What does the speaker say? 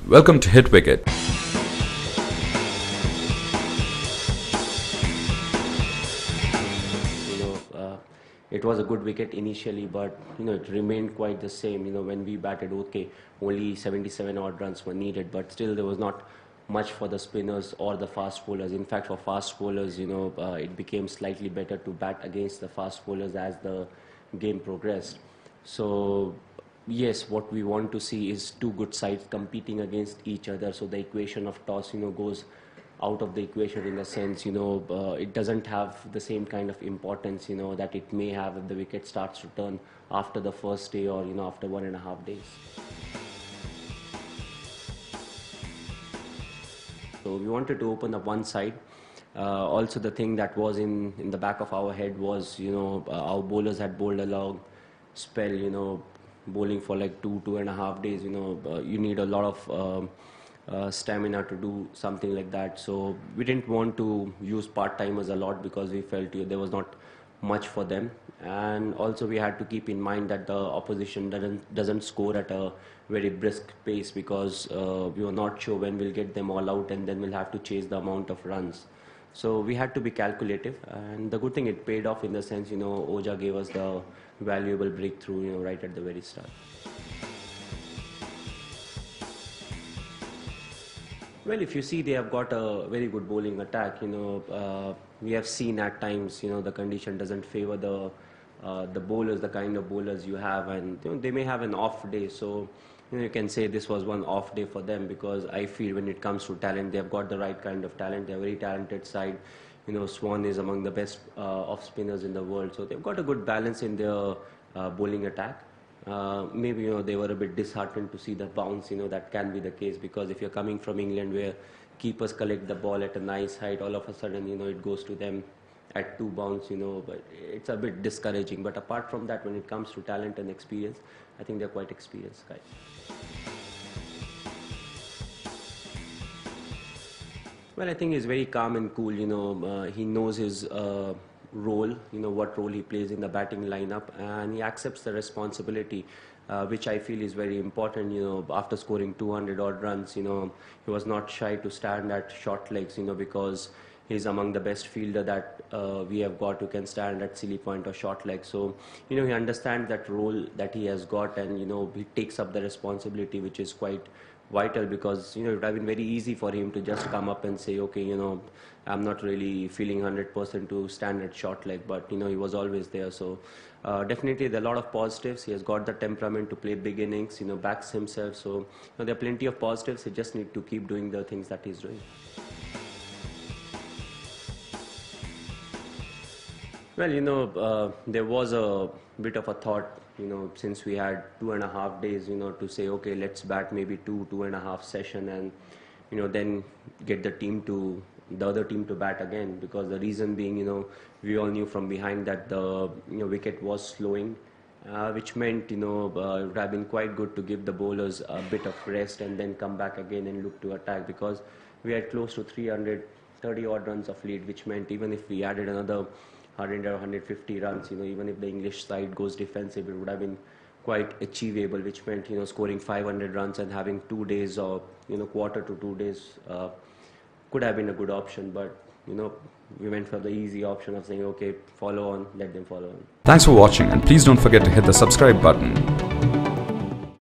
Welcome to Hit Wicket. It was a good wicket initially, but it remained quite the same. When we batted, okay, only 77 odd runs were needed, but still there was not much for the spinners or the fast bowlers. In fact, for fast bowlers, it became slightly better to bat against the fast bowlers as the game progressed. So yes, what we want to see is two good sides competing against each other. So the equation of toss, goes out of the equation in the sense, it doesn't have the same kind of importance, that it may have if the wicket starts to turn after the first day or, after 1.5 days. So we wanted to open up one side. Also the thing that was in the back of our head was, our bowlers had bowled a long spell, bowling for like 2.5 days, you need a lot of stamina to do something like that. So we didn't want to use part-timers a lot because we felt there was not much for them, and also we had to keep in mind that the opposition doesn't score at a very brisk pace because we were not sure when we'll get them all out and then we'll have to chase the amount of runs. So we had to be calculative, and the good thing, it paid off in the sense, Oja gave us the valuable breakthrough, right at the very start. Well, if you see, they have got a very good bowling attack. We have seen at times, the condition doesn't favor the bowlers, the kind of bowlers you have, and they may have an off day. So you can say this was one off day for them, because I feel when it comes to talent, they have got the right kind of talent. They're a very talented side. Swan is among the best off spinners in the world, so they've got a good balance in their bowling attack. Maybe they were a bit disheartened to see the bounce. That can be the case, because if you're coming from England where keepers collect the ball at a nice height, all of a sudden it goes to them at 2 bounce, but it's a bit discouraging. But apart from that, when it comes to talent and experience, I think they're quite experienced guys. Well, I think he's very calm and cool. He knows his role, what role he plays in the batting lineup, and he accepts the responsibility, which I feel is very important. After scoring 200 odd runs, he was not shy to stand at short legs, because he's among the best fielder that we have got who can stand at silly point or short leg. So he understands that role that he has got, and he takes up the responsibility, which is quite vital, because it would have been very easy for him to just come up and say, okay, I'm not really feeling 100% to stand at short leg, but he was always there. So definitely there are a lot of positives. He has got the temperament to play big innings, backs himself. So there are plenty of positives. He just need to keep doing the things that he's doing. Well, there was a bit of a thought, since we had 2.5 days, to say, okay, let's bat maybe 2.5 session, and, then get the other team to bat again, because the reason being, we all knew from behind that the, wicket was slowing, which meant, it would have been quite good to give the bowlers a bit of rest and then come back again and look to attack, because we had close to 330 odd runs of lead, which meant even if we added another 100 or 150 runs, even if the English side goes defensive, it would have been quite achievable, which meant, scoring 500 runs and having 2 days or, quarter to 2 days could have been a good option. But, we went for the easy option of saying, okay, follow on, let them follow on. Thanks for watching, and please don't forget to hit the subscribe button.